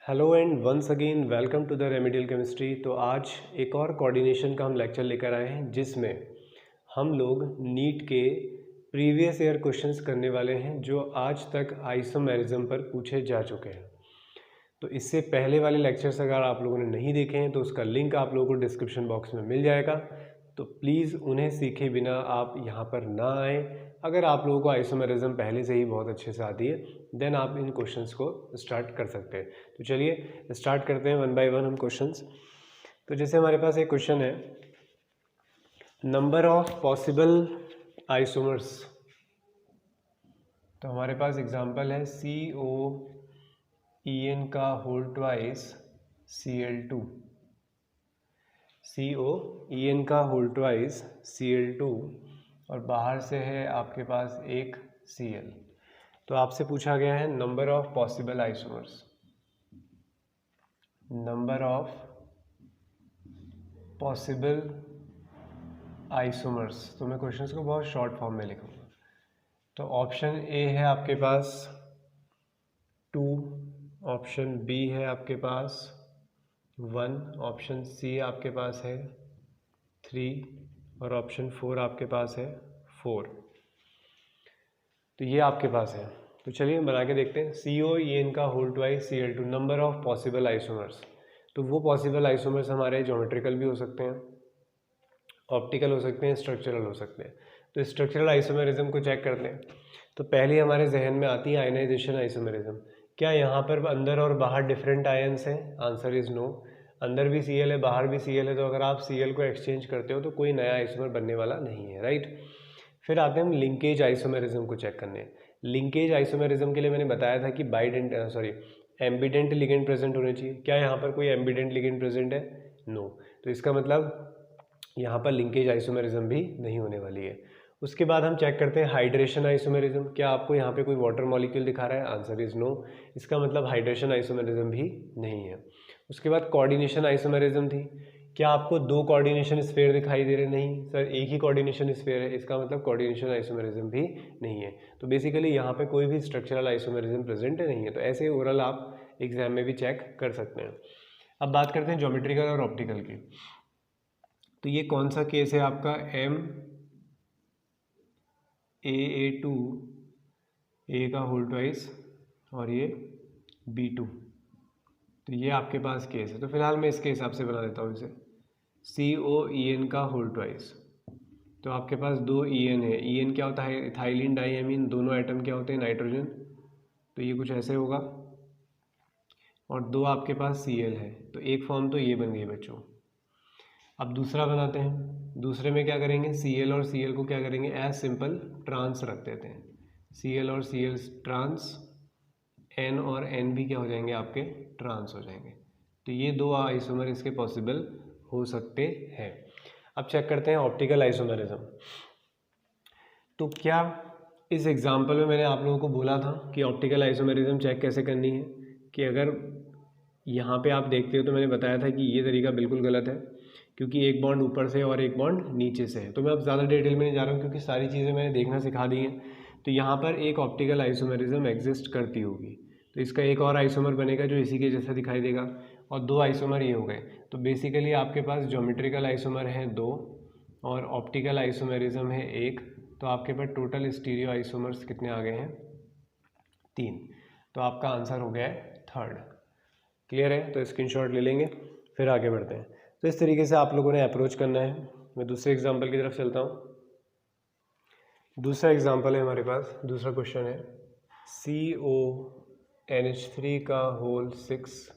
Hello and once again welcome to the remedial chemistry. तो आज एक और कोऑर्डिनेशन का हम लेक्चर लेकर आए हैं जिसमें हम लोग नीट के प्रीवियस ईयर क्वेश्चंस करने वाले हैं जो आज तक आइसोमेरिज्म पर पूछे जा चुके हैं। तो इससे पहले वाले लेक्चर्स अगर आप लोगों ने नहीं देखे हैं तो उसका लिंक आप लोगों को डिस्क्रिप्शन बॉक्स में मिल जाएगा, तो प्लीज़ उन्हें सीखे बिना आप यहाँ पर ना आएँ। अगर आप लोगों को आइसोमेरिज्म पहले से ही बहुत अच्छे से आती है देन आप इन क्वेश्चंस को स्टार्ट कर सकते हैं। तो चलिए स्टार्ट करते हैं वन बाय वन हम क्वेश्चंस। तो जैसे हमारे पास एक क्वेश्चन है, नंबर ऑफ पॉसिबल आइसोमर्स। तो हमारे पास एग्जांपल है COEN का होल ट्वाइस Cl2, COEN का होल ट्वाइस Cl2 और बाहर से है आपके पास एक Cl। तो आपसे पूछा गया है number of possible isomers, number of possible isomers. तो मैं क्वेश्चंस को बहुत शॉर्ट फॉर्म में लिखूंगा। तो ऑप्शन ए है आपके पास 2, ऑप्शन बी है आपके पास 1, ऑप्शन सी आपके पास है 3 और ऑप्शन 4 आपके पास है 4। तो ये आपके पास है। तो चलिए हम बना के देखते हैं। COEN का whole twice Cl2, number of possible isomers. तो वो पॉसिबल आइसोमर्स हमारे ज्योमेट्रिकल भी हो सकते हैं, ऑप्टिकल हो सकते हैं, स्ट्रक्चरल हो सकते हैं। तो स्ट्रक्चरल आइसोमेरिज्म को चेक करते हैं। तो पहले हमारे जहन में आती है आयनाइजेशन आइसोमेरिज्म। क्या यहाँ पर अंदर और बाहर डिफरेंट आयन्स हैं? Answer is no. अंदर भी Cl है, बाहर भी Cl है, तो अगर आप Cl को एक्सचेंज करते हो तो कोई नया आइसोमर बनने वाला नहीं है, राइट। फिर आते हैं हम लिंकेज आइसोमेरिज्म को चेक करने। लिंकेज आइसोमेरिज्म के लिए मैंने बताया था कि एम्बिडेंट लिगेंड प्रेजेंट होने चाहिए। क्या यहाँ पर कोई एम्बिडेंट लिगेंड प्रेजेंट है? नो। तो इसका मतलब यहाँ पर लिंकेज आइसोमेरिज्म भी नहीं होने वाली है। उसके बाद हम चेक करते हैं हाइड्रेशन आइसोमेरिज्म। क्या आपको यहाँ पे कोई वाटर मॉलिक्यूल दिखा रहा है? Answer is no. इसका मतलब हाइड्रेशन आइसोमेरिज्म भी नहीं है। उसके बाद कोऑर्डिनेशन आइसोमेरिज्म थी। क्या आपको दो कोऑर्डिनेशन स्फीयर दिखाई दे रहे? नहीं सर, एक ही कोऑर्डिनेशन स्फीयर है। इसका मतलब कोऑर्डिनेशन आइसोमेरिज्म भी नहीं है। तो बेसिकली यहाँ पे कोई भी स्ट्रक्चरल आइसोमेरिज्म प्रेजेंट नहीं है। तो ऐसे ओवरऑल आप एग्जाम में भी चेक कर सकते हैं। अब बात करते हैं ज्योमेट्रिकल और ऑप्टिकल की। तो ये कौन सा केस है आपका? MAA2 A का होल ट्वाइस और ये B2। तो ये आपके पास केस है। तो फिलहाल मैं इसके हिसाब से बना देता हूँ इसे। COEN का होल ट्वाइस। तो आपके पास दो EN है। EN क्या होता है? Ethylene diamine. दोनों एटम क्या होते हैं? नाइट्रोजन। तो ये कुछ ऐसे होगा। और दो आपके पास Cl है। तो एक फॉर्म तो ये बन गई बच्चों। अब दूसरा बनाते हैं। दूसरे में क्या करेंगे? Cl और Cl को क्या करेंगे? एज सिंपल ट्रांस रख देते हैं। Cl और Cl ट्रांस, N और N भी क्या हो जाएंगे? आपके ट्रांस हो जाएंगे। तो ये दो आइसोमर इसके पॉसिबल हो सकते हैं। अब चेक करते हैं ऑप्टिकल आइसोमरिज्म। तो क्या इस एग्जाम्पल में मैंने आप लोगों को बोला था कि ऑप्टिकल आइसोमेरिज्म चेक कैसे करनी है? कि अगर यहाँ पे आप देखते हो तो मैंने बताया था कि ये तरीका बिल्कुल गलत है, क्योंकि एक बॉन्ड ऊपर से और एक बॉन्ड नीचे से है। तो मैं अब ज़्यादा डिटेल में नहीं जा रहा हूँ क्योंकि सारी चीज़ें मैंने देखना सिखा दी हैं। तो यहाँ पर एक ऑप्टिकल आइसोमेरिज्म एग्जिस्ट करती होगी। तो इसका एक और आइसोमर बनेगा जो इसी के जैसा दिखाई देगा, और दो आइसोमर ये हो गए। तो बेसिकली आपके पास ज्योमेट्रिकल आइसोमर हैं 2 और ऑप्टिकल आइसोमेरिज्म है 1। तो आपके पास टोटल स्टीरियो आइसोमर्स कितने आ गए हैं? 3। तो आपका आंसर हो गया है 3rd। क्लियर है? तो स्क्रीनशॉट ले लेंगे, फिर आगे बढ़ते हैं। तो इस तरीके से आप लोगों ने अप्रोच करना है। मैं दूसरे एग्जाम्पल की तरफ चलता हूँ। दूसरा एग्जाम्पल है हमारे पास, दूसरा क्वेश्चन है CONH3 का होल 6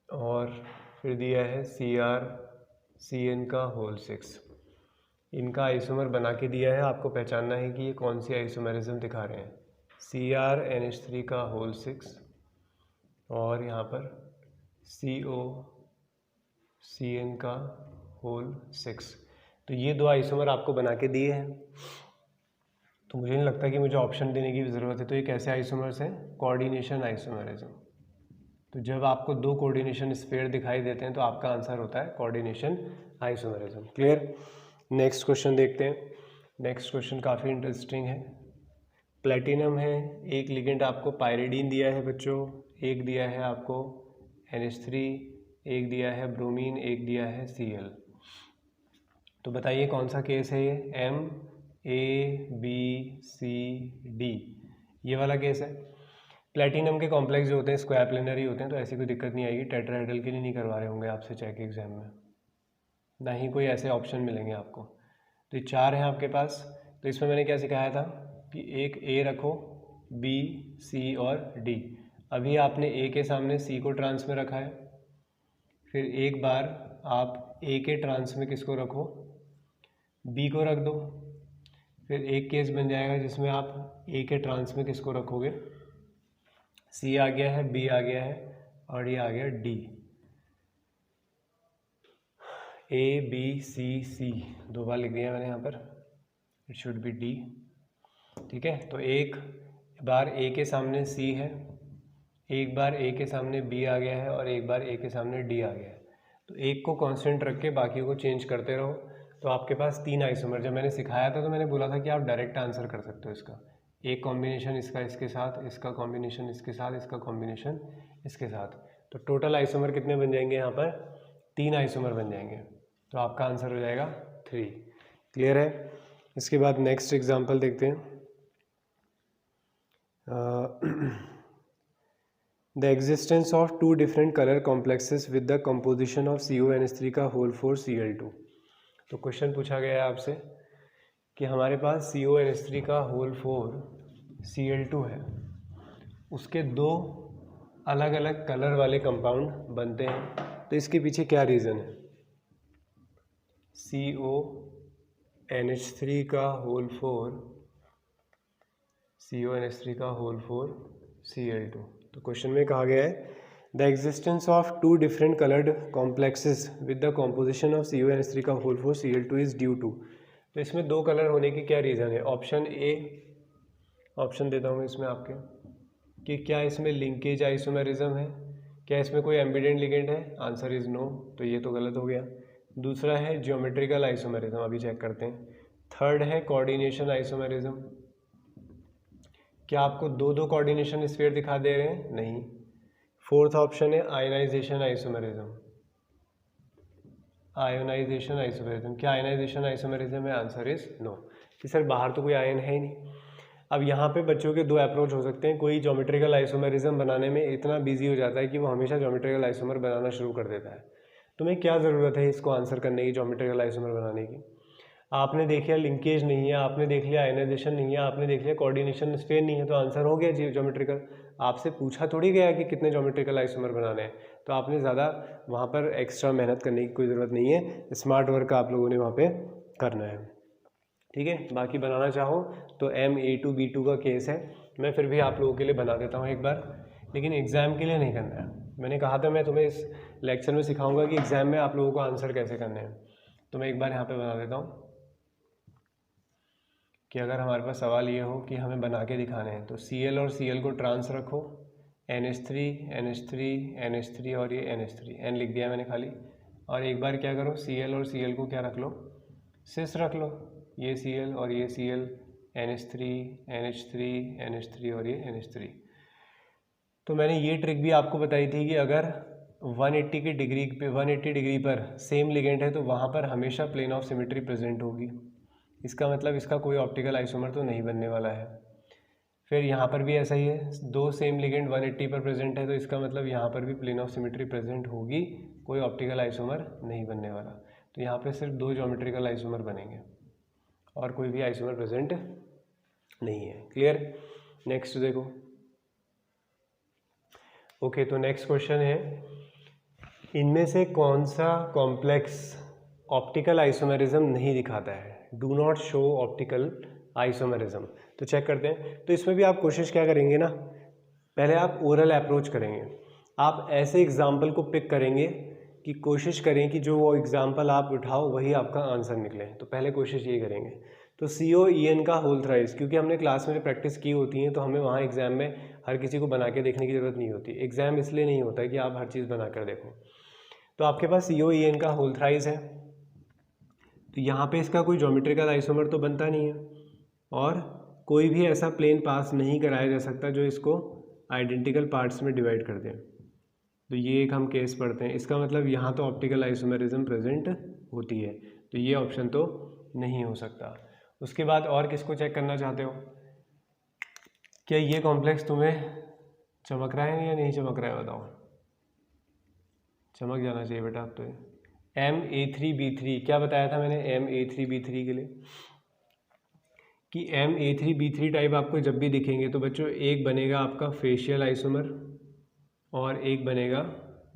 और फिर दिया है CrCN का होल 6। इनका आइसोमर बना के दिया है। आपको पहचानना है कि ये कौन सी आइसोमेरिज्म दिखा रहे हैं। CrNH3 का होल 6 और यहाँ पर COCN का होल 6। तो ये दो आइसोमर आपको बना के दिए हैं। तो मुझे नहीं लगता कि मुझे ऑप्शन देने की भी ज़रूरत है। तो ये कैसे आइसोमर्स हैं? Coordination isomerism. तो जब आपको दो कोऑर्डिनेशन स्फीयर दिखाई देते हैं तो आपका आंसर होता है coordination isomerism. Clear? Next question देखते हैं। नेक्स्ट क्वेश्चन काफ़ी इंटरेस्टिंग है। प्लेटिनम है, एक लिगेंड आपको पायरिडीन दिया है बच्चों, एक दिया है आपको NH3, एक दिया है ब्रोमीन, एक दिया है Cl। तो बताइए कौन सा केस है ये, MABCD, ये वाला केस है। प्लेटिनम के कॉम्प्लेक्स जो होते हैं स्क्वायर प्लेनरी होते हैं, तो ऐसी कोई दिक्कत नहीं आएगी। टेट्राहेड्रल के लिए नहीं करवा रहे होंगे आपसे चेक एग्जाम में, ना ही कोई ऐसे ऑप्शन मिलेंगे आपको। तो ये 4 हैं आपके पास। तो इसमें मैंने क्या सिखाया था कि एक A रखो, B, C और D। अभी आपने A के सामने C को ट्रांस में रखा है, फिर एक बार आप A के ट्रांस में किसको रखो, B को रख दो। फिर एक केस बन जाएगा जिसमें आप A के ट्रांस में किसको रखोगे, C आ गया है, B आ गया है और ये आ गया D। ABCC 2 बार लिख दिया मैंने यहाँ पर, इट शुड बी D। ठीक है, तो एक बार A के सामने C है, एक बार A के सामने B आ गया है और एक बार A के सामने D आ गया है। तो एक को कांस्टेंट रख के बाकी को चेंज करते रहो, तो आपके पास 3 आइसोमर। जब मैंने सिखाया था तो मैंने बोला था कि आप डायरेक्ट आंसर कर सकते हो इसका, एक कॉम्बिनेशन इसका इसके साथ, इसका कॉम्बिनेशन इसके साथ, इसका कॉम्बिनेशन इसके साथ। तो टोटल आइसोमर कितने बन जाएंगे यहाँ पर, 3 आइसोमर बन जाएंगे। तो आपका आंसर हो जाएगा 3। क्लियर है। इसके बाद नेक्स्ट एग्जांपल देखते हैं। The existence of 2 different colour complexes with the composition of CONH3 का होल 4 Cl2। तो क्वेश्चन पूछा गया है आपसे कि हमारे पास CONH3 का होल 4 Cl2 है, उसके 2 अलग अलग कलर वाले कंपाउंड बनते हैं, तो इसके पीछे क्या रीज़न है। CONH3 का होल 4 Cl2। तो क्वेश्चन में कहा गया है the existence of 2 different coloured complexes with the composition of CONH3 का whole 4 Cl2 is due to. तो इसमें 2 कलर होने की क्या रीज़न है। ऑप्शन ए, ऑप्शन देता हूँ इसमें आपके, कि क्या इसमें लिंकेज आइसोमेरिज्म है, क्या इसमें कोई एम्बिडेंट लिगेंड है, आंसर इज नो, तो ये तो गलत हो गया। दूसरा है ज्योमेट्रिकल आइसोमेरिज्म, अभी चेक करते हैं। थर्ड है कोऑर्डिनेशन आइसोमेरिज्म, क्या आपको 2 कोऑर्डिनेशन स्फीयर दिखा दे रहे हैं, नहीं। फोर्थ ऑप्शन है आयनाइजेशन आइसोमेरिज्म, आयोनाइजेशन आइसोमेरिज्म, क्या आयनाइजेशन आइसोमेरिज्म है, आंसर इज नो, कि सर बाहर तो कोई आयन है ही नहीं। अब यहाँ पे बच्चों के 2 अप्रोच हो सकते हैं। कोई ज्योमेट्रिकल आइसोमेरिज्म बनाने में इतना बिजी हो जाता है कि वो हमेशा ज्योमेट्रिकल आइसोमर बनाना शुरू कर देता है। तुम्हें क्या ज़रूरत है इसको आंसर करने की, ज्योमेट्रिकल आइसोमर बनाने की। आपने देख लिया लिंकेज नहीं है, आपने देख लिया आयनाइजेशन नहीं है, आपने देख लिया कोऑर्डिनेशन स्फीयर नहीं है, तो आंसर हो गया जी ज्योमेट्रिकल। आपसे पूछा थोड़ी गया कि कितने ज्योमेट्रिकल आइसोमर बनाने हैं, तो आपने ज़्यादा वहाँ पर एक्स्ट्रा मेहनत करने की कोई ज़रूरत नहीं है, स्मार्ट वर्क आप लोगों ने वहाँ पे करना है। ठीक है, बाकी बनाना चाहो तो MA2B2 का केस है, मैं फिर भी आप लोगों के लिए बना देता हूँ एक बार, लेकिन एग्ज़ाम के लिए नहीं करना है। मैंने कहा था मैं तुम्हें इस लेक्चर में सिखाऊंगा कि एग्ज़ाम में आप लोगों को आंसर कैसे करने हैं, तो मैं एक बार यहाँ पे बना देता हूँ कि अगर हमारे पास सवाल ये हो कि हमें बना के दिखाने हैं, तो Cl और Cl को ट्रांस रखो, NH3 NH3 NH3 और ये NH3, N लिख दिया मैंने खाली, और एक बार क्या करो Cl और Cl को क्या रख लो, सिस रख लो, ये Cl और ये Cl, NH3 NH3 NH3 और ये NH3। तो मैंने ये ट्रिक भी आपको बताई थी कि अगर 180 की डिग्री पे 180 डिग्री पर सेम लिगेंड है तो वहाँ पर हमेशा प्लेन ऑफ सिमेट्री प्रेजेंट होगी। इसका मतलब इसका कोई ऑप्टिकल आइसोमर तो नहीं बनने वाला है। फिर यहाँ पर भी ऐसा ही है, 2 सेम लिगेंड 180 पर प्रेजेंट है, तो इसका मतलब यहाँ पर भी प्लेन ऑफ सिमेट्री प्रेजेंट होगी, कोई ऑप्टिकल आइसोमर नहीं बनने वाला। तो यहाँ पे सिर्फ 2 ज्योमेट्रिकल आइसोमर बनेंगे और कोई भी आइसोमर प्रेजेंट नहीं है। क्लियर। नेक्स्ट देखो। ओके, तो नेक्स्ट क्वेश्चन है, इनमें से कौन सा कॉम्प्लेक्स ऑप्टिकल आइसोमेरिज्म नहीं दिखाता है, do not show optical isomerism. तो चेक करते हैं। तो इसमें भी आप कोशिश क्या करेंगे ना, पहले आप ओरल अप्रोच करेंगे, आप ऐसे एग्जाम्पल को पिक करेंगे कि कोशिश करें कि जो वो एग्जाम्पल आप उठाओ वही आपका आंसर निकले। तो पहले कोशिश ये करेंगे। तो COEN का होल थ्राइस, क्योंकि हमने क्लास में प्रैक्टिस की होती है, तो हमें वहाँ एग्जाम में हर किसी को बना के देखने की ज़रूरत नहीं होती। एग्जाम इसलिए नहीं होता है कि आप हर चीज़ बना कर देखो। तो आपके पास COEN का होल थ्राइस है, तो यहाँ पे इसका कोई ज्योमेट्रिकल आइसोमर तो बनता नहीं है, और कोई भी ऐसा प्लेन पास नहीं कराया जा सकता जो इसको आइडेंटिकल पार्ट्स में डिवाइड कर दें। तो ये एक हम केस पढ़ते हैं। इसका मतलब यहाँ तो ऑप्टिकल आइसोमेरिज्म प्रेजेंट होती है, तो ये ऑप्शन तो नहीं हो सकता। उसके बाद और किसको चेक करना चाहते हो? क्या ये कॉम्प्लेक्स तुम्हें चमक रहा है या नहीं चमक रहा है? बताओ। चमक जाना चाहिए बेटा अब तो। MA3B3 क्या बताया था मैंने MA3B3 के लिए कि MA3B3 टाइप आपको जब भी दिखेंगे तो बच्चों एक बनेगा आपका फेशियल आइसोमर और एक बनेगा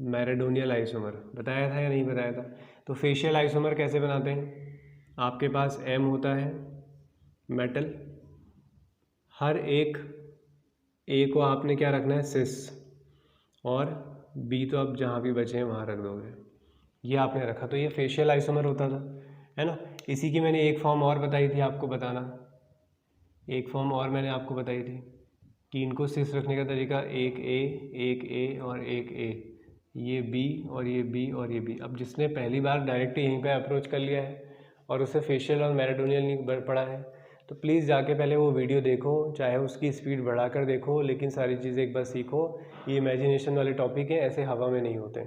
मैराडोनियल आइसोमर। बताया था या नहीं बताया था? तो फेशियल आइसोमर कैसे बनाते हैं? आपके पास M होता है मेटल, हर एक A को आपने क्या रखना है सिस, और B तो अब जहाँ भी बचे हैं वहाँ रख दोगे। ये आपने रखा, तो ये फेशियल आइसोमर होता था, है ना। इसी की मैंने एक फॉर्म और बताई थी आपको बताना, एक फॉर्म और मैंने आपको बताई थी कि इनको सिस रखने का तरीका एक A और एक A, ये B और ये B और ये B। अब जिसने पहली बार डायरेक्ट यहीं पे अप्रोच कर लिया है और उसे फेशियल और मैराडोनियल नहीं पढ़ा है, तो प्लीज़ जाके पहले वो वीडियो देखो, चाहे उसकी स्पीड बढ़ाकर देखो, लेकिन सारी चीज़ें एक बार सीखो। ये इमेजिनेशन वाले टॉपिक हैं, ऐसे हवा में नहीं होते,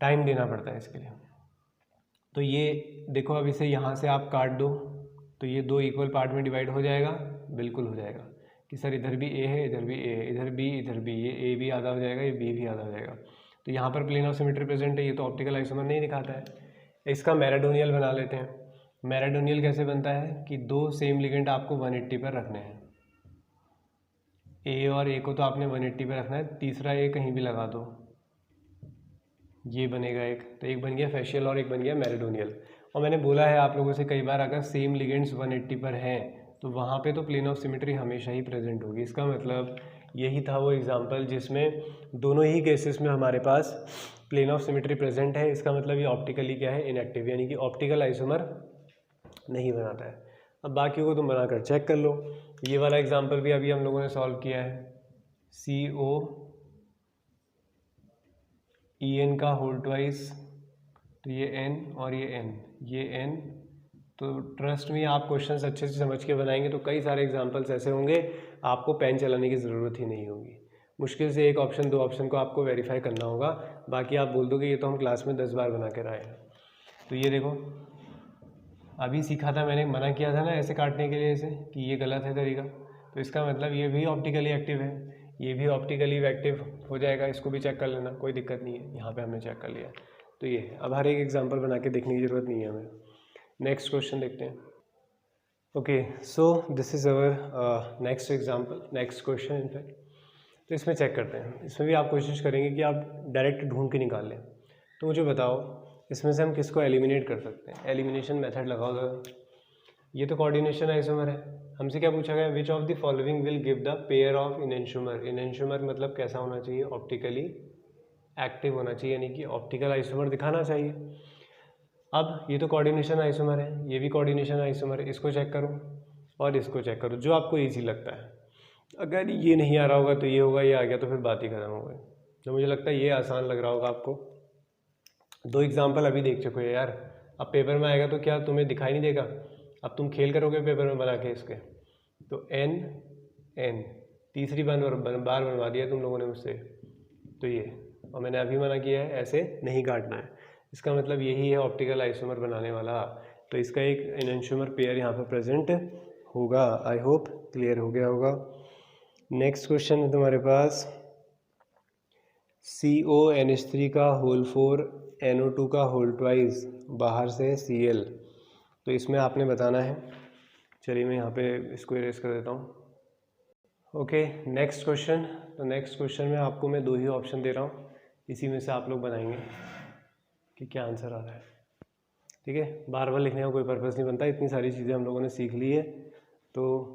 टाइम देना पड़ता है इसके लिए। तो ये देखो, अब इसे यहाँ से आप काट दो तो ये दो इक्वल पार्ट में डिवाइड हो जाएगा, बिल्कुल हो जाएगा कि सर इधर भी A है, इधर भी A है, इधर B, ये A भी आधा हो जाएगा, ये B भी आधा हो जाएगा। तो यहाँ पर प्लेन ऑफ सिमेट्री प्रेजेंट है, ये तो ऑप्टिकल आइसोमर नहीं दिखाता है। इसका मैराडोनियल बना लेते हैं। मैराडोनियल कैसे बनता है कि दो सेम लिगेंड आपको 180 पर रखने हैं। A और A को तो आपने 180 पर रखना है, तीसरा A कहीं भी लगा दो, ये बनेगा एक। तो एक बन गया फेशियल और एक बन गया मैराडोनियल। और मैंने बोला है आप लोगों से कई बार, अगर सेम लिगेंड्स 180 पर हैं तो वहाँ पे तो प्लेन ऑफ सिमेट्री हमेशा ही प्रेजेंट होगी। इसका मतलब यही था वो एग्जांपल जिसमें दोनों ही केसेस में हमारे पास प्लेन ऑफ सिमेट्री प्रेजेंट है। इसका मतलब ये ऑप्टिकली क्या है, इनएक्टिव, यानी कि ऑप्टिकल आइसोमर नहीं बनाता है। अब बाकी को तुम बनाकर चेक कर लो। ये वाला एग्जाम्पल भी अभी हम लोगों ने सॉल्व किया है, COEN का होल ट्वाइस, तो ये N और ये N, ये N। तो ट्रस्ट में आप क्वेश्चंस अच्छे से समझ के बनाएंगे तो कई सारे एग्जांपल्स ऐसे होंगे आपको पेन चलाने की ज़रूरत ही नहीं होगी। मुश्किल से एक ऑप्शन दो ऑप्शन को आपको वेरीफाई करना होगा, बाकी आप बोल दोगे ये तो हम क्लास में 10 बार बना कर आए हैं। तो ये देखो अभी सीखा था मैंने, मना किया था ना ऐसे काटने के लिए इसे कि ये गलत है तरीका, तो इसका मतलब ये भी ऑप्टिकली एक्टिव है, ये भी ऑप्टिकली एक्टिव हो जाएगा। इसको भी चेक कर लेना, कोई दिक्कत नहीं है, यहाँ पे हमने चेक कर लिया। तो ये अब हर एक एग्जांपल बना के देखने की ज़रूरत नहीं है हमें। नेक्स्ट क्वेश्चन देखते हैं। Okay, so this is our next example, next question in fact. तो इसमें चेक करते हैं, इसमें भी आप कोशिश करेंगे कि आप डायरेक्ट ढूंढ के निकाल लें। तो मुझे बताओ इसमें से हम किसको एलिमिनेट कर सकते हैं? एलिमिनेशन मेथड लगाओ ज़रा। ये तो कोऑर्डिनेशन आइसोमर है, हमसे क्या पूछा गया, which of the following will give the pair of enantiomer. Enantiomer मतलब कैसा होना चाहिए, ऑप्टिकली एक्टिव होना चाहिए, यानी कि ऑप्टिकल आइसोमर दिखाना चाहिए। अब ये तो कोऑर्डिनेशन आइसोमर है, ये भी कोऑर्डिनेशन आइसोमर है, इसको चेक करो और इसको चेक करो, जो आपको ईजी लगता है। अगर ये नहीं आ रहा होगा तो ये होगा, ये आ गया तो फिर बात ही खत्म हो गई। तो मुझे लगता है ये आसान लग रहा होगा आपको। दो एग्जाम्पल अभी देख चुके हो यार, अब पेपर में आएगा तो क्या तुम्हें दिखाई नहीं देगा? अब तुम खेल करोगे पेपर में बना के इसके। तो N तीसरी बार बनवा दिया तुम लोगों ने मुझसे, तो ये, और मैंने अभी मना किया है ऐसे नहीं काटना है। इसका मतलब यही है ऑप्टिकल आइसोमर बनाने वाला। तो इसका एक इनएंशियोमर पेयर यहाँ पर प्रेजेंट होगा। आई होप क्लियर हो गया होगा। नेक्स्ट क्वेश्चन है तुम्हारे पास, CONH3 का होल 4 NO2 का होल ट्वाइस, बाहर से Cl। तो इसमें आपने बताना है, चलिए मैं यहाँ पे इसको इरेज कर देता हूँ। Okay, next question. तो नेक्स्ट क्वेश्चन में आपको मैं दो ही ऑप्शन दे रहा हूँ, इसी में से आप लोग बनाएंगे कि क्या आंसर आ रहा है। ठीक है, बार बार लिखने का कोई पर्पज़ नहीं बनता, इतनी सारी चीज़ें हम लोगों ने सीख ली है, तो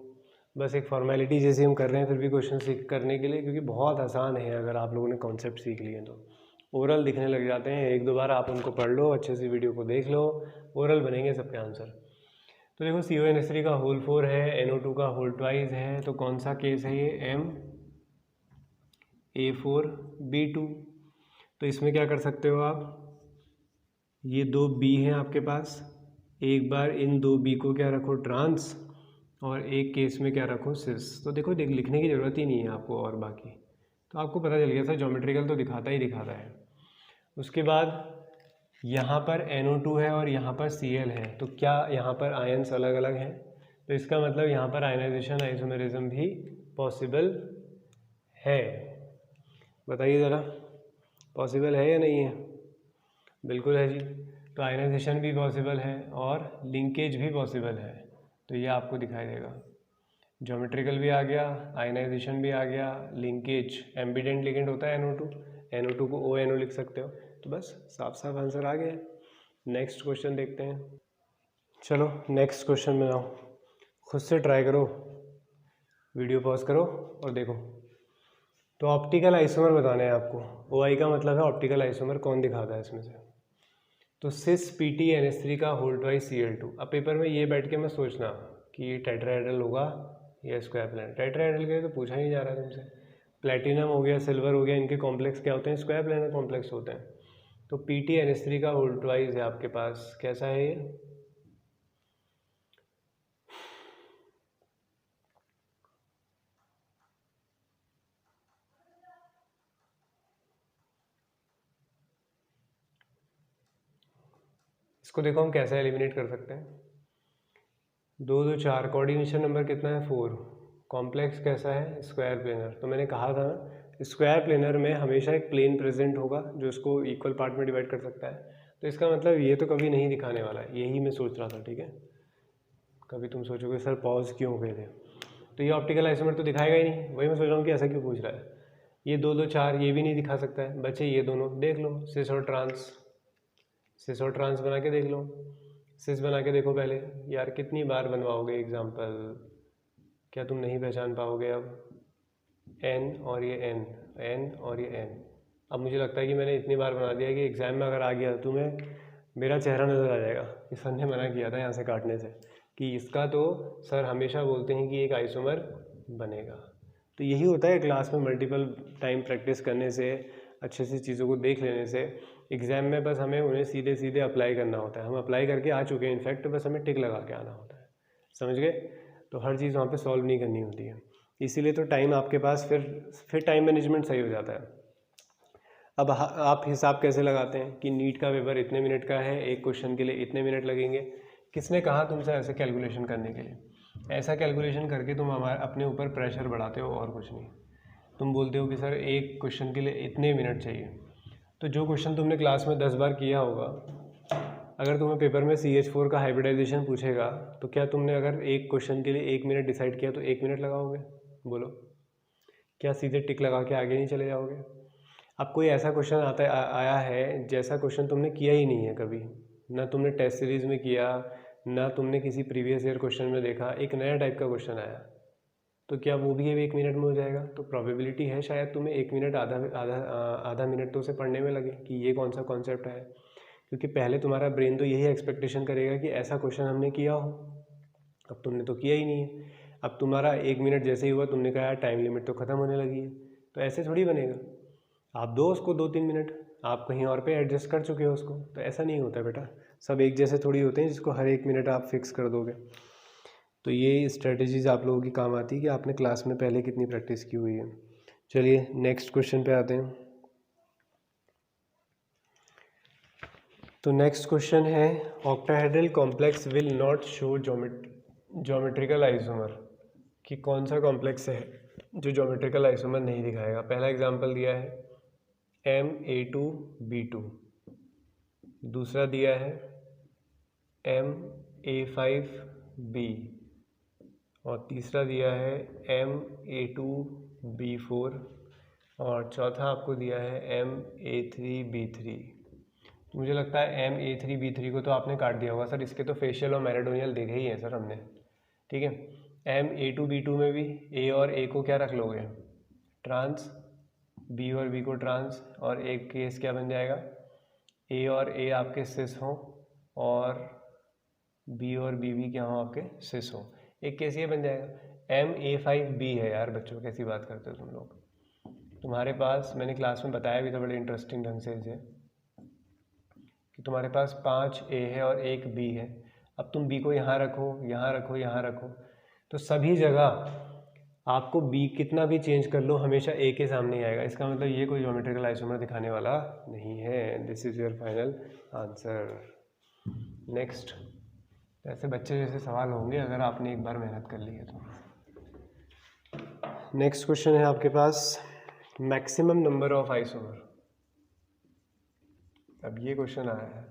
बस एक फॉर्मेलिटी जैसे हम कर रहे हैं फिर भी क्वेश्चन सीख करने के लिए, क्योंकि बहुत आसान है अगर आप लोगों ने कॉन्सेप्ट सीख लिए तो। ओरल दिखने लग जाते हैं, एक दो बार आप उनको पढ़ लो, अच्छे से वीडियो को देख लो, ओरल बनेंगे सबके आंसर। तो देखो CONH3 का होल 4 है, NO2 का होल ट्वाइस है, तो कौन सा केस है ये, MA4B2। तो इसमें क्या कर सकते हो आप, ये दो B हैं आपके पास, एक बार इन दो B को क्या रखो ट्रांस, और एक केस में क्या रखो, सिस। तो देखो लिखने की ज़रूरत ही नहीं है आपको, और बाकी तो आपको पता चल गया सर ज्योमेट्रिकल तो दिखाता ही दिखाता है। उसके बाद यहाँ पर NO2 है और यहाँ पर Cl है, तो क्या यहाँ पर आयन्स अलग अलग हैं? तो इसका मतलब यहाँ पर आयनाइजेशन आइसोमेरिज्म भी पॉसिबल है। बताइए ज़रा, पॉसिबल है या नहीं है? बिल्कुल है जी। तो आयनाइजेशन भी पॉसिबल है और लिंकेज भी पॉसिबल है, तो ये आपको दिखाई देगा। ज्योमेट्रिकल भी आ गया, आयनाइजेशन भी आ गया, लिंकेज, एम्बिडेंट लिगेंड होता है NO2 को ONO लिख सकते हो। तो बस साफ साफ आंसर आ गया। नेक्स्ट क्वेश्चन देखते हैं। चलो नेक्स्ट क्वेश्चन में आओ, खुद से ट्राई करो, वीडियो पॉज करो और देखो। तो ऑप्टिकल आइसोमर बताने हैं आपको। OI का मतलब है ऑप्टिकल आइसोमर, कौन दिखाता है इसमें से? तो सिस PT NH3 का होल ट्वाइस Cl2। अब पेपर में ये बैठ के मत सोचना कि ये टेट्राहेड्रल होगा या स्क्वायर प्लेनर। टेट्राहेड्रल के तो पूछा ही नहीं जा रहा तुमसे। प्लेटिनम हो गया, सिल्वर हो गया, इनके कॉम्प्लेक्स क्या होते हैं? स्क्वायर प्लेनर कॉम्प्लेक्स होते हैं। तो PT NH3 का होल ट्वाइस है आपके पास, कैसा है ये? इसको देखो हम कैसे एलिमिनेट कर सकते हैं। 2 2 4, कोऑर्डिनेशन नंबर कितना है? 4। कॉम्प्लेक्स कैसा है? Square planar. तो मैंने कहा था ना, स्क्वायर प्लेनर में हमेशा एक प्लेन प्रेजेंट होगा जो इसको इक्वल पार्ट में डिवाइड कर सकता है। तो इसका मतलब ये तो कभी नहीं दिखाने वाला है, यही मैं सोच रहा था। ठीक है, कभी तुम सोचोगे सर पॉज क्यों हो गए थे, तो ये ऑप्टिकल आइसोमर तो दिखाएगा ही नहीं। वही मैं सोच रहा हूँ कि ऐसा क्यों पूछ रहा है। ये 2 2 4 ये भी नहीं दिखा सकता है। बचे ये दोनों, देख लो सिस और ट्रांस। सिस और ट्रांस बना के देख लो। सिस बना के देखो पहले। यार कितनी बार बनवाओगे एग्जाम्पल, क्या तुम नहीं पहचान पाओगे? अब N और ये N, N और ये N। अब मुझे लगता है कि मैंने इतनी बार बना दिया कि एग्ज़ाम में अगर आ गया तुम्हें मेरा चेहरा नज़र आ जाएगा कि सर ने मना किया था यहाँ से काटने से, कि इसका तो सर हमेशा बोलते हैं कि एक आइसोमर बनेगा। तो यही होता है क्लास में मल्टीपल टाइम प्रैक्टिस करने से, अच्छे से चीज़ों को देख लेने से। एग्ज़ाम में बस हमें उन्हें सीधे सीधे अप्लाई करना होता है। हम अप्लाई करके आ चुके हैं इनफैक्ट, तो बस हमें टिक लगा के आना होता है। समझ गए? तो हर चीज़ वहाँ पे सॉल्व नहीं करनी होती है, इसीलिए तो टाइम आपके पास फिर टाइम मैनेजमेंट सही हो जाता है। अब आप हिसाब कैसे लगाते हैं कि नीट का पेपर इतने मिनट का है, एक क्वेश्चन के लिए इतने मिनट लगेंगे? किसने कहा तुमसे ऐसे कैलकुलेशन करने के लिए? ऐसा कैलकुलेशन करके तुम हमारे अपने ऊपर प्रेशर बढ़ाते हो और कुछ नहीं। तुम बोलते हो कि सर एक क्वेश्चन के लिए इतने मिनट चाहिए। तो जो क्वेश्चन तुमने क्लास में 10 बार किया होगा, अगर तुम्हें पेपर में CH4 का हाइब्रिडाइजेशन पूछेगा, तो क्या तुमने अगर एक क्वेश्चन के लिए 1 मिनट डिसाइड किया तो 1 मिनट लगाओगे? बोलो, क्या सीधे टिक लगा के आगे नहीं चले जाओगे? अब कोई ऐसा क्वेश्चन आया है जैसा क्वेश्चन तुमने किया ही नहीं है कभी, ना तुमने टेस्ट सीरीज़ में किया, ना तुमने किसी प्रीवियस ईयर क्वेश्चन में देखा, एक नया टाइप का क्वेश्चन आया, तो क्या वो भी 1 मिनट में हो जाएगा? तो प्रोबेबिलिटी है शायद तुम्हें 1 मिनट आधा मिनट तो उसे पढ़ने में लगे कि ये कौन सा कॉन्सेप्ट है, क्योंकि पहले तुम्हारा ब्रेन तो यही एक्सपेक्टेशन करेगा कि ऐसा क्वेश्चन हमने किया हो। अब तुमने तो किया ही नहीं है। अब तुम्हारा 1 मिनट जैसे ही हुआ तुमने कहा यार टाइम लिमिट तो ख़त्म होने लगी है, तो ऐसे थोड़ी बनेगा। आप दो उसको 2-3 मिनट, आप कहीं और पे एडजस्ट कर चुके हो उसको, तो ऐसा नहीं होता बेटा। सब एक जैसे थोड़ी होते हैं जिसको हर 1 मिनट आप फिक्स कर दोगे। तो ये स्ट्रेटजीज आप लोगों की काम आती है कि आपने क्लास में पहले कितनी प्रैक्टिस की हुई है। चलिए नेक्स्ट क्वेश्चन पे आते हैं। तो नेक्स्ट क्वेश्चन है, octahedral complex will not show geometrical isomer, कि कौन सा कॉम्प्लेक्स है जो ज्योमेट्रिकल आइसोमर नहीं दिखाएगा। पहला एग्जांपल दिया है MA2B2, दूसरा दिया है MA5B, और तीसरा दिया है MA2B4, और चौथा आपको दिया है MA3B3। मुझे लगता है MA3B3 को तो आपने काट दिया होगा सर, इसके तो फेशियल और मैराडोनियल देखे ही हैं सर हमने। ठीक है, MA2B2 में भी A और A को क्या रख लोगे? ट्रांस, B और B को ट्रांस, और एक केस क्या बन जाएगा? A और A आपके सिस हों और B और B भी क्या हों? आपके सिस हों। एक केस ये बन जाएगा। MA5B है यार बच्चों, कैसी बात करते हो तुम लोग? तुम्हारे पास मैंने क्लास में बताया भी था बड़े इंटरेस्टिंग ढंग से इसे, कि तुम्हारे पास 5 A है और 1 B है। अब तुम B को यहाँ रखो, यहाँ रखो, यहाँ रखो, तो सभी जगह आपको बी कितना भी चेंज कर लो हमेशा ए के सामने ही आएगा। इसका मतलब ये कोई ज्योमेट्रिकल आइसोमर दिखाने वाला नहीं है। This is your final answer. Next, ऐसे बच्चे जैसे सवाल होंगे अगर आपने एक बार मेहनत कर ली है तो। नेक्स्ट क्वेश्चन है आपके पास मैक्सिमम नंबर ऑफ आइसोमर। अब ये क्वेश्चन आया है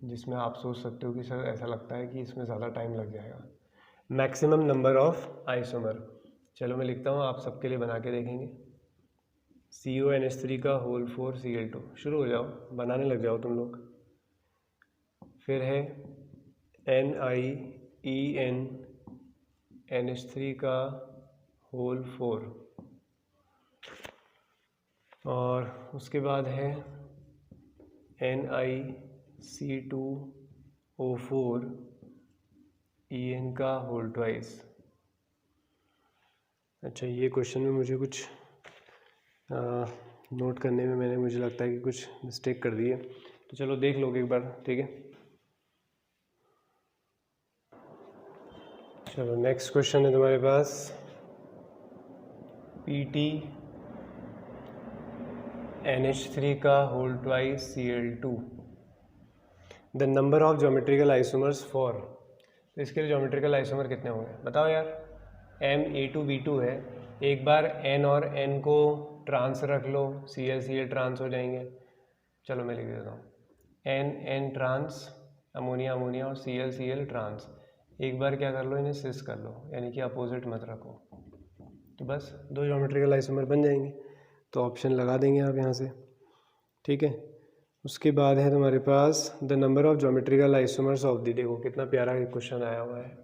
जिसमें आप सोच सकते हो कि सर ऐसा लगता है कि इसमें ज़्यादा टाइम लग जाएगा। मैक्सिमम नंबर ऑफ आइसोमर, चलो मैं लिखता हूँ, आप सबके लिए बना के देखेंगे। CONH3 का होल 4 Cl2, शुरू हो जाओ, बनाने लग जाओ तुम लोग। फिर है NiEnNH3 का होल 4, और उसके बाद है NiC2O4 En का होल ट्वाइस। अच्छा, ये क्वेश्चन में मुझे कुछ नोट करने में मुझे लगता है कि कुछ मिस्टेक कर दी है, तो चलो देख लोगे एक बार, ठीक है। चलो नेक्स्ट क्वेश्चन है तुम्हारे पास PTNH3 का whole twice Cl2, the number of geometrical isomers for. तो इसके लिए ज्योमेट्रिकल आइसोमर कितने होंगे बताओ यार। MA2B2 है, एक बार N और N को ट्रांस रख लो, Cl ट्रांस हो जाएंगे। चलो मैं लिख देता हूँ, N ट्रांस, अमोनिया अमोनिया, और Cl ट्रांस। एक बार क्या कर लो, इन्हें सिस कर लो, यानी कि अपोजिट मत रखो, तो बस 2 ज्योमेट्रिकल आइसोमर बन जाएंगे। तो ऑप्शन लगा देंगे आप यहाँ से, ठीक है। उसके बाद है तुम्हारे पास the number of geometrical isomers of दी। देखो कितना प्यारा क्वेश्चन आया हुआ है,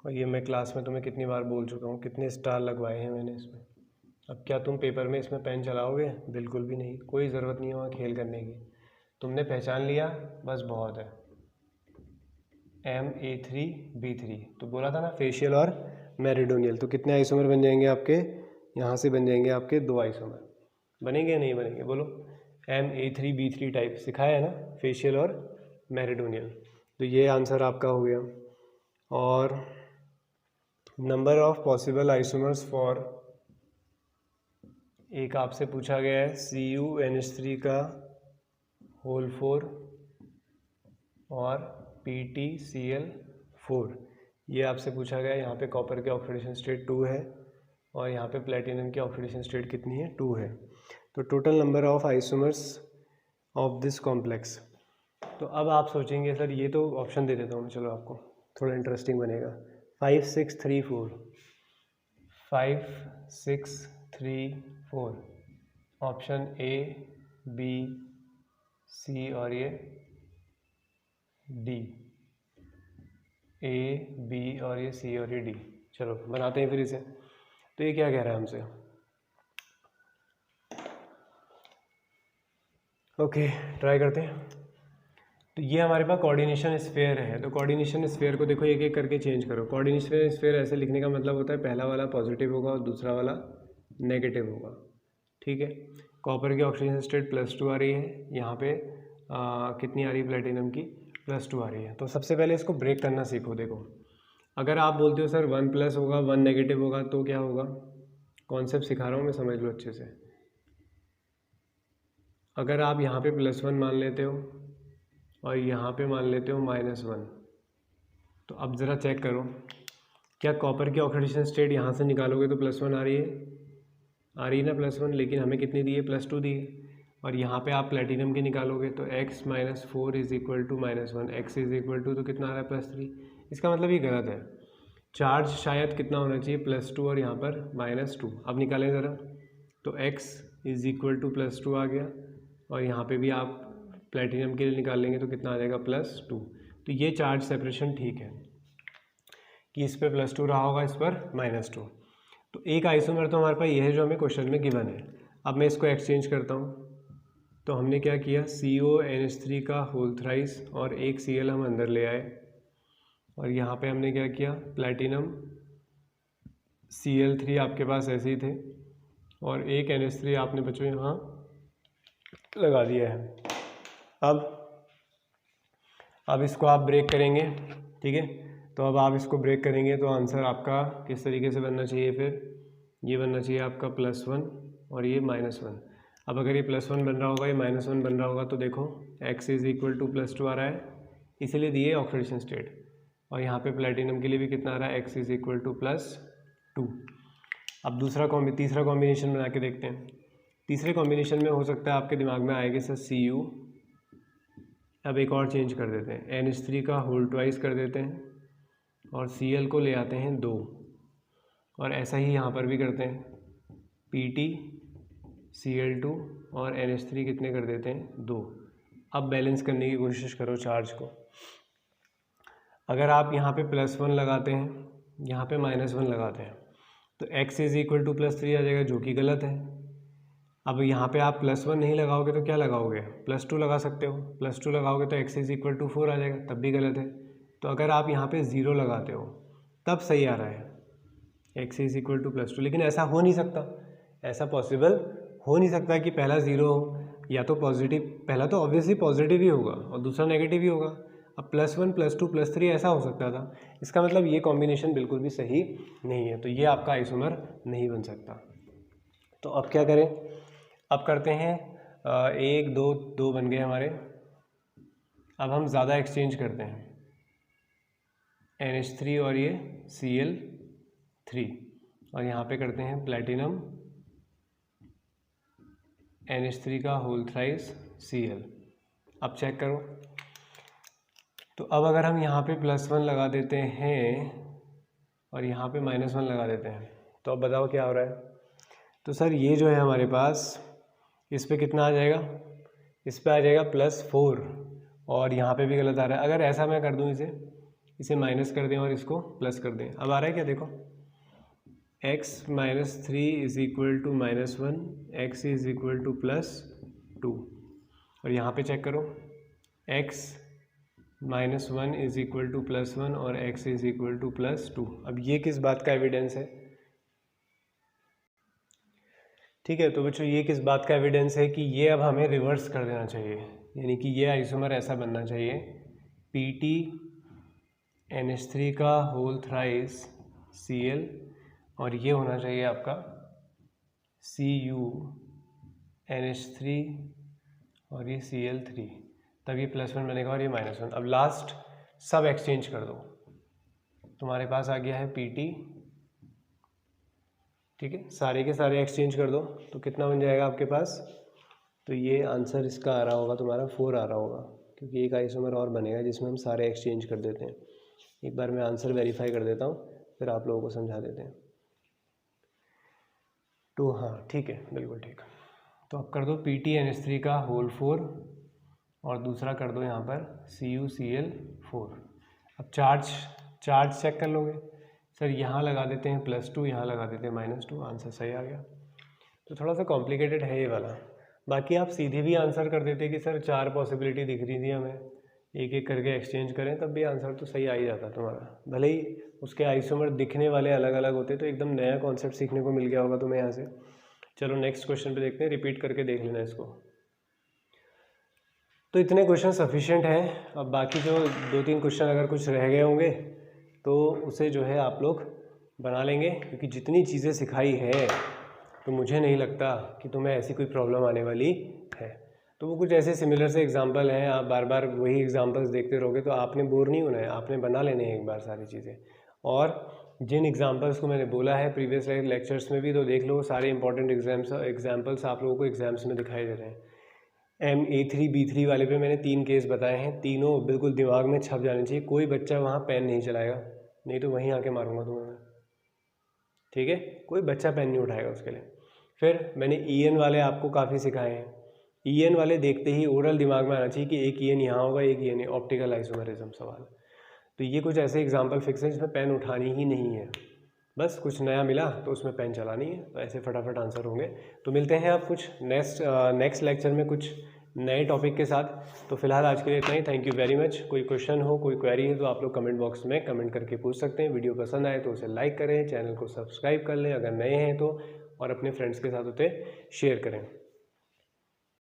और ये मैं क्लास में तुम्हें कितनी बार बोल चुका हूँ, कितने स्टार लगवाए हैं मैंने इसमें। अब क्या तुम पेपर में इसमें पेन चलाओगे? बिल्कुल भी नहीं, कोई ज़रूरत नहीं है वहाँ खेल करने की। तुमने पहचान लिया, बस बहुत है। MA3B3, तो बोला था ना फेशियल और मेरिडोनियल, तो कितने आइसोमर बन जाएंगे आपके? यहाँ से बन जाएंगे आपके 2 आइसोमर। बनेंगे या नहीं बनेंगे बोलो? MA3B3 टाइप सिखाया है ना, फेशियल और मेरिडोनियल। तो ये आंसर आपका हो गया। और number of possible isomers for, एक आपसे पूछा गया है CuNH3 का होल 4 और PtCl4, ये आपसे पूछा गया है। यहाँ पे कॉपर के ऑक्सीडेशन स्टेट 2 है, और यहाँ पे प्लेटिनम की ऑक्सीडेशन स्टेट कितनी है? 2 है। तो total number of isomers of this complex. तो अब आप सोचेंगे सर ये तो ऑप्शन दे देता हूँ मैं, चलो आपको थोड़ा इंटरेस्टिंग बनेगा। 5 6 3 4, 5 6 3 4, ऑप्शन A B C और ये D, A B और ये C और ये D। चलो बनाते हैं फिर इसे। तो ये क्या कह रहा है हमसे? ओके, ट्राई करते हैं। तो ये हमारे पास कोऑर्डिनेशन स्फीयर है, तो कोऑर्डिनेशन स्फीयर को देखो एक एक करके चेंज करो। कोऑर्डिनेशन स्फीयर ऐसे लिखने का मतलब होता है पहला वाला पॉजिटिव होगा और दूसरा वाला नेगेटिव होगा, ठीक है। कॉपर की ऑक्सीजन स्टेट +2 आ रही है, यहाँ पे कितनी आ रही है प्लेटिनम की? +2 आ रही है। तो सबसे पहले इसको ब्रेक करना सीखो। देखो अगर आप बोलते हो सर 1 प्लस होगा 1 नेगेटिव होगा, तो क्या होगा? कॉन्सेप्ट सिखा रहा हूँ मैं, समझ लो अच्छे से। अगर आप यहाँ पे +1 मान लेते हो और यहाँ पे मान लेते हो -1, तो अब ज़रा चेक करो, क्या कॉपर की ऑक्सीडेशन स्टेट यहाँ से निकालोगे तो +1 आ रही है ना +1, लेकिन हमें कितनी दी है? +2 दी है। और यहाँ पे आप प्लेटिनम की निकालोगे तो x - 4 = -1, x = तो कितना आ रहा है? +3। इसका मतलब ये गलत है। चार्ज शायद कितना होना चाहिए? +2 और यहाँ पर -2। अब निकालें ज़रा, तो x = +2 आ गया, और यहाँ पे भी आप प्लेटिनम के लिए निकाल लेंगे तो कितना आ जाएगा? +2। तो ये चार्ज सेपरेशन ठीक है कि इस पर +2 रहा होगा, इस पर -2। तो एक आइसोमर तो हमारे पास ये है जो हमें क्वेश्चन में गिवन है। अब मैं इसको एक्सचेंज करता हूँ। तो हमने क्या किया, CONH3 का होल थ्राइस और एक Cl हम अंदर ले आए, और यहाँ पे हमने क्या किया, प्लेटिनम Cl3 आपके पास ऐसे ही थे, और एक NH3 आपने बच्चों यहाँ लगा दिया है। अब इसको आप ब्रेक करेंगे, ठीक है। तो अब आप इसको ब्रेक करेंगे तो आंसर आपका किस तरीके से बनना चाहिए, फिर ये बनना चाहिए आपका +1 और ये -1। अब अगर ये +1 बन रहा होगा, ये -1 बन रहा होगा, तो देखो x इज़ इक्वल टू +2 आ रहा है, इसीलिए दिए ऑक्सीडेशन स्टेट। और यहाँ पे प्लेटिनम के लिए भी कितना आ रहा है, x इज़ इक्वल टू +2। अब तीसरा कॉम्बिनेशन बना के देखते हैं। तीसरे कॉम्बिनेशन में हो सकता है आपके दिमाग में आएगा सर Cu। अब एक और चेंज कर देते हैं, NH3 का होल ट्वाइस कर देते हैं और Cl को ले आते हैं 2, और ऐसा ही यहाँ पर भी करते हैं, Pt Cl2 और NH3 कितने कर देते हैं, 2। अब बैलेंस करने की कोशिश करो चार्ज को। अगर आप यहाँ पे +1 लगाते हैं, यहाँ पे -1 लगाते हैं, तो x इज़ इक्वल टू +3 आ जाएगा, जो कि गलत है। अब यहाँ पे आप +1 नहीं लगाओगे तो क्या लगाओगे, +2 लगा सकते हो। +2 लगाओगे तो x इज़ इक्वल टू 4 आ जाएगा, तब भी गलत है। तो अगर आप यहाँ पे 0 लगाते हो तब सही आ रहा है, x इज़ इक्वल टू +2। लेकिन ऐसा हो नहीं सकता, ऐसा पॉसिबल हो नहीं सकता कि पहला 0 हो, या तो पॉजिटिव, पहला तो ऑब्वियसली पॉजिटिव ही होगा और दूसरा नेगेटिव ही होगा। अब +1 +2 +3 ऐसा हो सकता था, इसका मतलब ये कॉम्बिनेशन बिल्कुल भी सही नहीं है, तो ये आपका आइसोमर नहीं बन सकता। तो अब क्या करें, अब करते हैं 1 2 2 बन गए हमारे। अब हम ज़्यादा एक्सचेंज करते हैं, NH3 और ये Cl3, और यहाँ पे करते हैं प्लेटिनम NH3 का होल थ्राइस Cl। अब चेक करो, तो अब अगर हम यहाँ पे +1 लगा देते हैं और यहाँ पे -1 लगा देते हैं, तो अब बताओ क्या हो रहा है। तो सर ये जो है हमारे पास, इस पे कितना आ जाएगा, इस पे आ जाएगा +4, और यहाँ पे भी गलत आ रहा है। अगर ऐसा मैं कर दूँ, इसे माइनस कर दें और इसको प्लस कर दें, अब आ रहा है क्या, देखो x - 3 is equal to -1, x is equal to +2, और यहाँ पे चेक करो, x -1 इज़ इक्वल टू +1 और x इज़ इक्वल टू +2। अब ये किस बात का एविडेंस है, ठीक है। तो बच्चों ये किस बात का एविडेंस है कि ये अब हमें रिवर्स कर देना चाहिए, यानी कि ये आइसोमर ऐसा बनना चाहिए, Pt NH3 का होल थ्राइस Cl, और ये होना चाहिए आपका Cu NH3 और ये Cl3, तब ये +1 बनेगा और ये -1। अब लास्ट सब एक्सचेंज कर दो, तुम्हारे पास आ गया है Pt, ठीक है, सारे के सारे एक्सचेंज कर दो, तो कितना बन जाएगा आपके पास। तो ये आंसर इसका आ रहा होगा तुम्हारा 4 आ रहा होगा, क्योंकि एक आइसोमर और बनेगा जिसमें हम सारे एक्सचेंज कर देते हैं। एक बार मैं आंसर वेरीफाई कर देता हूँ, फिर आप लोगों को समझा देते हैं। तो हाँ ठीक है, बिल्कुल ठीक। तो अब कर दो Pt NH3 का होल 4 और दूसरा कर दो यहाँ पर CuCl4। अब चार्ज चेक कर लोगे, सर यहाँ लगा देते हैं +2, यहाँ लगा देते हैं -2, आंसर सही आ गया। तो थोड़ा सा कॉम्प्लिकेटेड है ये वाला, बाकी आप सीधे भी आंसर कर देते कि सर 4 पॉसिबिलिटी दिख रही थी हमें, एक एक करके एक्सचेंज करें, तब भी आंसर तो सही आ ही जाता तुम्हारा। भले ही उसके आइसोमर दिखने वाले अलग अलग होते, तो एकदम नया कॉन्सेप्ट सीखने को मिल गया होगा तुम्हें यहाँ से। चलो नेक्स्ट क्वेश्चन पे देखते हैं, रिपीट करके देख लेना इसको। तो इतने क्वेश्चन सफिशिएंट हैं। अब बाकी जो 2-3 क्वेश्चन अगर कुछ रह गए होंगे तो उसे जो है आप लोग बना लेंगे, क्योंकि जितनी चीज़ें सिखाई है तो मुझे नहीं लगता कि तुम्हें ऐसी कोई प्रॉब्लम आने वाली है। तो वो कुछ ऐसे सिमिलर से एग्जांपल हैं, आप बार बार वही एग्जांपल्स देखते रहोगे तो आपने बोर नहीं होना है, आपने बना लेने हैं एक बार सारी चीज़ें। और जिन एग्जांपल्स को मैंने बोला है प्रीवियस लेक्चर्स में भी, तो देख लो सारे इंपॉर्टेंट एग्जाम्पल्स आप लोगों को एग्जाम्स में दिखाई दे रहे हैं। A3 B3 वाले पे मैंने 3 केस बताए हैं, तीनों बिल्कुल दिमाग में छप जाने चाहिए। कोई बच्चा वहाँ पेन नहीं चलाएगा, नहीं तो वहीं आके मारूंगा तुम्हें मैं, ठीक है। कोई बच्चा पेन नहीं उठाएगा उसके लिए। फिर मैंने EN वाले आपको काफ़ी सिखाए हैं, EN वाले देखते ही ओरल दिमाग में आना चाहिए कि एक EN यहाँ होगा, एक EN ऑप्टिकल आइसोमेरिज्म सवाल। तो ये कुछ ऐसे एग्जाम्पल फिक्स हैं जिसमें पेन उठानी ही नहीं है, बस कुछ नया मिला तो उसमें पेन चलानी है, तो ऐसे फटाफट आंसर होंगे। तो मिलते हैं आप कुछ नेक्स्ट लेक्चर में कुछ नए टॉपिक के साथ। तो फिलहाल आज के लिए इतना ही, थैंक यू वेरी मच। कोई क्वेश्चन हो, कोई क्वेरी है तो आप लोग कमेंट बॉक्स में कमेंट करके पूछ सकते हैं। वीडियो पसंद आए तो उसे लाइक करें, चैनल को सब्सक्राइब कर लें अगर नए हैं तो, और अपने फ्रेंड्स के साथ उसे शेयर करें।